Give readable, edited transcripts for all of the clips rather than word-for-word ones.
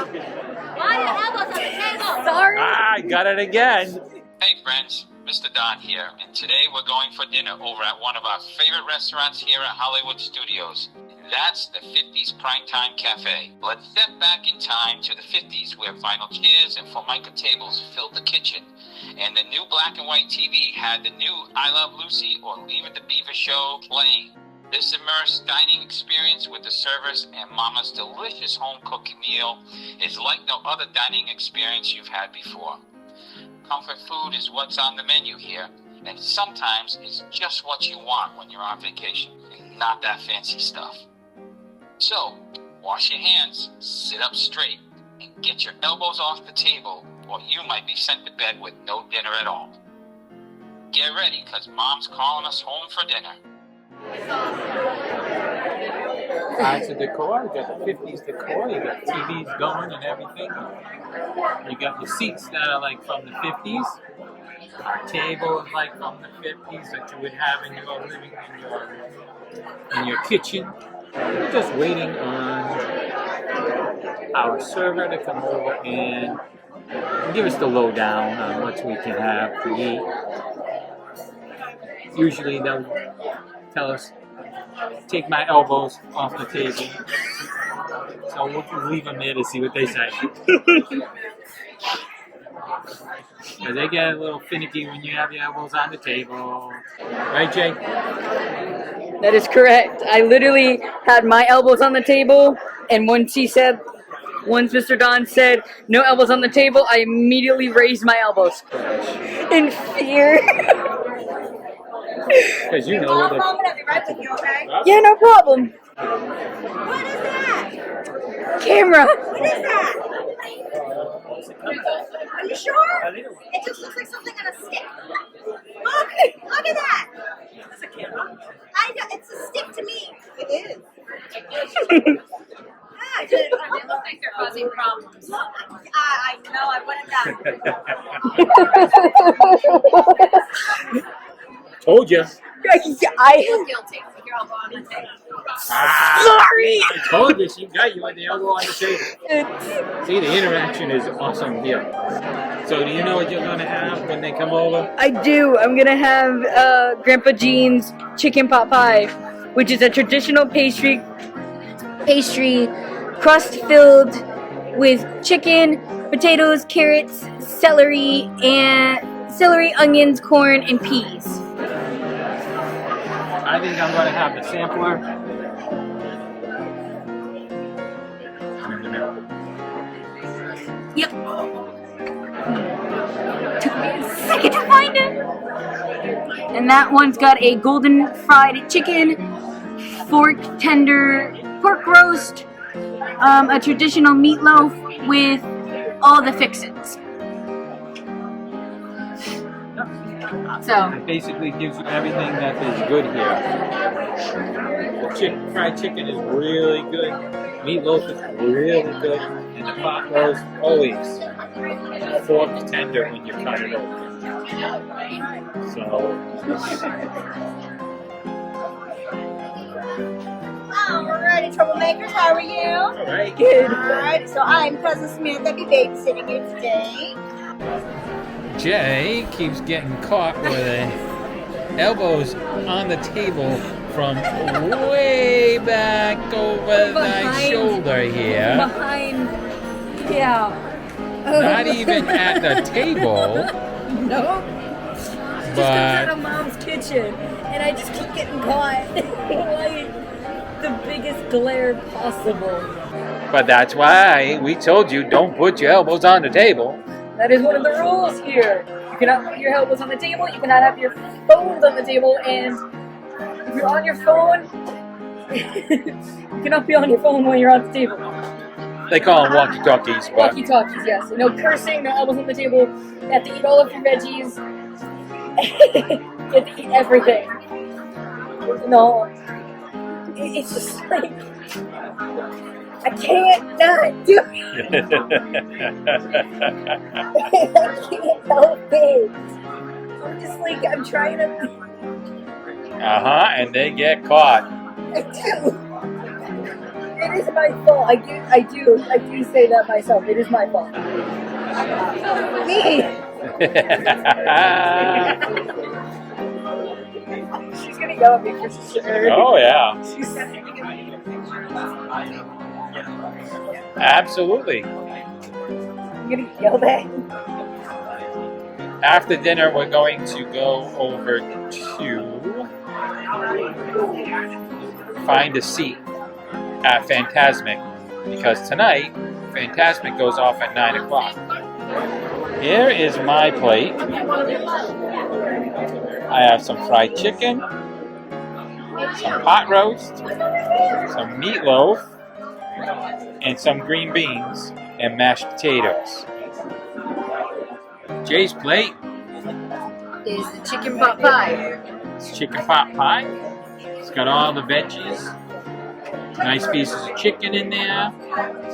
Why your elbows on the table? Sorry. I got it again. Hey friends, Mr. Don here, and today we're going for dinner over at one of our favorite restaurants here at Hollywood Studios. That's the 50s Primetime Cafe. Let's step back in time to the 50s where vinyl chairs and formica tables filled the kitchen, and the new black and white TV had the new I Love Lucy or Leave It to Beaver show playing. This immersed dining experience with the servers and Mama's delicious home-cooked meal is like no other dining experience you've had before. Comfort food is what's on the menu here, and sometimes it's just what you want when you're on vacation, and not that fancy stuff. So, wash your hands, sit up straight, and get your elbows off the table, or you might be sent to bed with no dinner at all. Get ready, because Mom's calling us home for dinner. Lots of decor. You got the 50s decor. You got TVs going and everything. You got your seats that are like from the 50s. Our table is like from the 50s that you would have in your living in your kitchen. We're just waiting on our server to come over and give us the lowdown on what we can have to eat. Usually they'll tell us, take my elbows off the table. So we'll leave them there to see what they say. Because they get a little finicky when you have your elbows on the table. Right, Jay? That is correct. I literally had my elbows on the table, and once Mr. Don said, no elbows on the table, I immediately raised my elbows. In fear. Because you know that. I'll be right with you, okay? Yeah, no problem. What is that? Camera. What is that? Are you sure? It just looks like something on a stick. Look at that. It's a camera. I know, it's a stick to me. It is. They look like they're causing problems. I know, I wouldn't have. Told you. I Guilty with your elbow on the table. sorry. I told you she got you with the elbow on the table. See, the interaction is awesome here. So do you know what you're going to have when they come over? I do. I'm gonna have Grandpa Jean's chicken pot pie, which is a traditional pastry crust filled with chicken, potatoes, carrots, celery, onions, corn, and peas. I think I'm going to have the sampler. Yep. Took me a second to find it. And that one's got a golden fried chicken, fork tender pork roast, a traditional meatloaf with all the fixins. So It basically gives you everything that is good here. The fried chicken is really good. Meatloaf is really good. And the pot roast always fork tender when you cut it open. So Alrighty, troublemakers, how are you? very good. Alright, so I'm Cousin Smith. I'll be babysitting you today. Jay keeps getting caught with elbows on the table from way back over my shoulder here. Behind, yeah. Not even at the table. No. Just comes out of Mom's kitchen, and I just keep getting caught. Like the biggest glare possible. But that's why we told you don't put your elbows on the table. That is one of the rules here. You cannot put your elbows on the table, you cannot have your phones on the table, and if you're on your phone, you cannot be on your phone when you're on the table. They call them walkie-talkies. But Walkie-talkies, yes. No cursing, no elbows on the table. You have to eat all of your veggies. You have to eat everything. No. It's just like, I can't not do it. I can't help it. I'm just like, I'm trying to. and they get caught. I do. And It is my fault. I do say that myself. It is my fault. Me. She's gonna yell at me for sure. Oh yeah. She's Absolutely. I'm gonna yell at. After dinner, we're going to go over to find a seat at Fantasmic because tonight, Fantasmic goes off at 9 o'clock. Here is my plate. I have some fried chicken, some pot roast, some meatloaf, and some green beans and mashed potatoes. Jay's plate Is the chicken pot pie. is chicken pot pie. It's got all the veggies, nice pieces of chicken in there,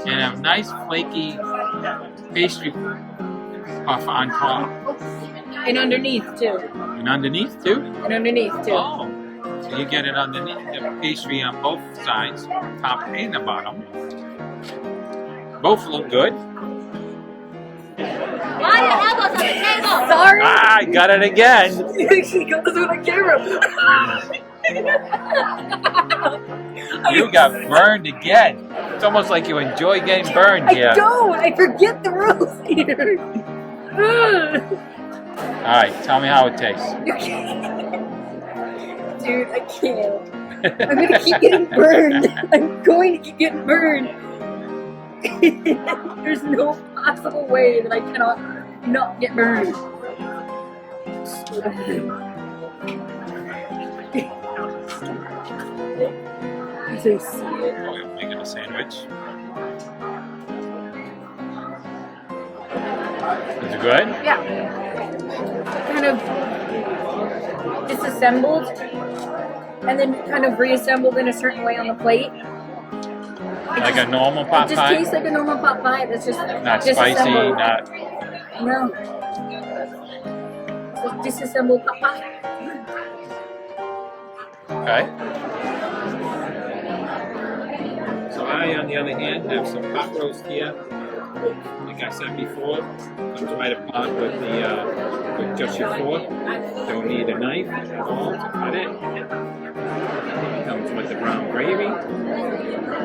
and a nice flaky pastry puff on top. And underneath too. And underneath too? And underneath too. Oh, so you get it underneath the pastry on both sides, top and the bottom. Both look good. Why your elbows on the table? Sorry. Ah, I got it again. She got this on the camera. You got burned again. It's almost like you enjoy getting burned here. I don't. I forget the rules here. All right, tell me how it tastes. Dude, I can't. I'm gonna keep getting burned. I'm going to keep getting burned. There's no possible way that I cannot not get burned. I see it. Oh, you're making a sandwich. Is it good? Yeah. Kind of disassembled and then kind of reassembled in a certain way on the plate. Like a normal pot It just pie? tastes like a normal pot pie. That's just Not spicy, disassembled. not... No. It's a disassembled pot pie. Okay. So I, on the other hand, have some pot roast here. Like I said before, comes right apart with with just your fork. Don't need a knife at all to cut it. Comes with the brown gravy.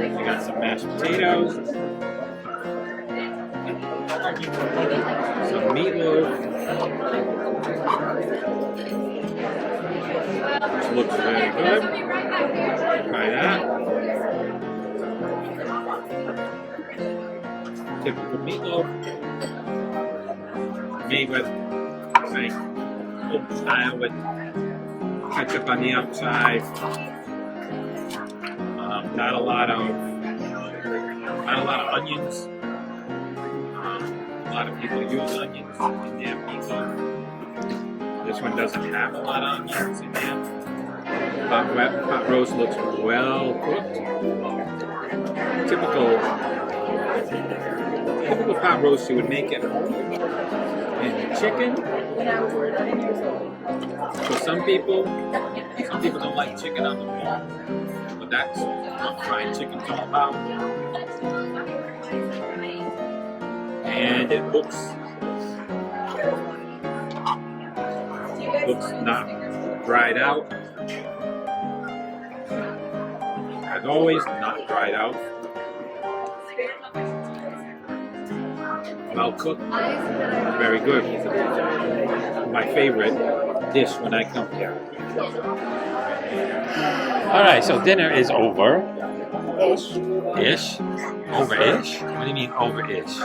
You got some mashed potatoes. Some meatloaf. Which looks very good. Try that. Typical meatloaf. Made with, like, old style with ketchup on the outside. Not a lot of onions. A lot of people use onions in their meatloaf. This one doesn't have a lot of onions in there. Pot roast looks well cooked. Typical pot roast you would make at home. And the chicken. For some people don't like chicken on the bone. But that's what fried chicken's all about. And it looks not dried out. As always, not dried out. Well cooked. Very good. My favorite dish when I come here. Alright, so dinner is over. Ish? Over-ish? What do you mean over-ish?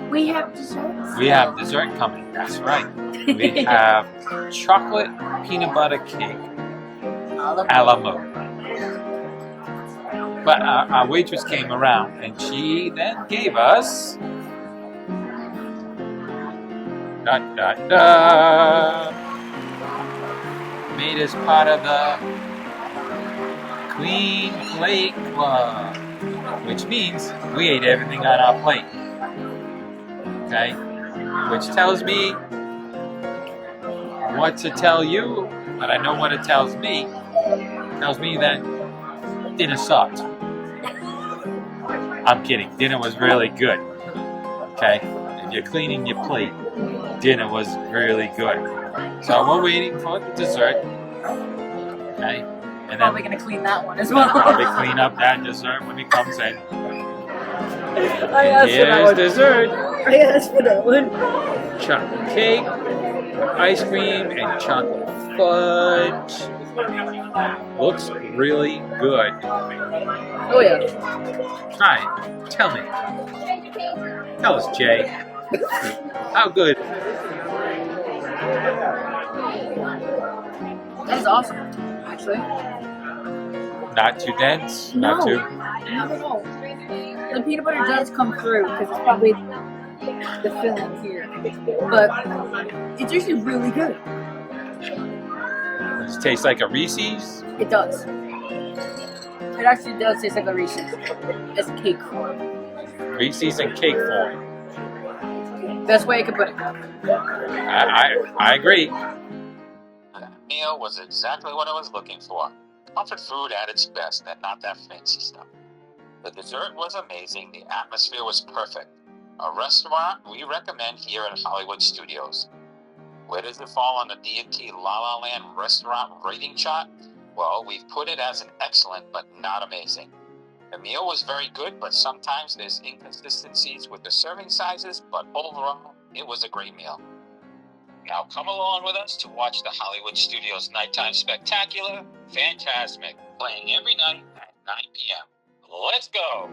We have desserts. We have dessert coming, that's right. We have chocolate peanut butter cake a la mode. But our waitress came around and she then gave us made us part of the Clean Plate Club, which means we ate everything on our plate. Okay? Which tells me what to tell you, but I know what it tells me. It tells me that dinner sucked. I'm kidding. Dinner was really good. Okay? If you're cleaning your plate, dinner was really good. So we're waiting for the dessert. Okay? And Probably then gonna clean that one as we'll well. probably clean up that dessert when it comes in. I asked for that Here's one. dessert. I asked for that one. Chocolate cake, ice cream, and chocolate fudge. Looks really good. Oh yeah. Try it. Tell me. Tell us, Jay. How good? That's awesome, actually. Not too dense. Not too. Not at all. The peanut butter does come through because it's probably the filling here, but it's actually really good. Does it taste like a Reese's? It does. It actually does taste like a Reese's. It's cake form. Reese's in cake form. Best way I could put it. I agree. That meal was exactly what I was looking for. Comfort food at its best and not that fancy stuff. The dessert was amazing. The atmosphere was perfect. A restaurant we recommend here at Hollywood Studios. Where does it fall on the DTLalaland restaurant rating chart? Well, we've put it as an excellent but not amazing. The meal was very good, but sometimes there's inconsistencies with the serving sizes, but overall, it was a great meal. Now come along with us to watch the Hollywood Studios Nighttime Spectacular, Fantasmic, playing every night at 9 p.m. Let's go!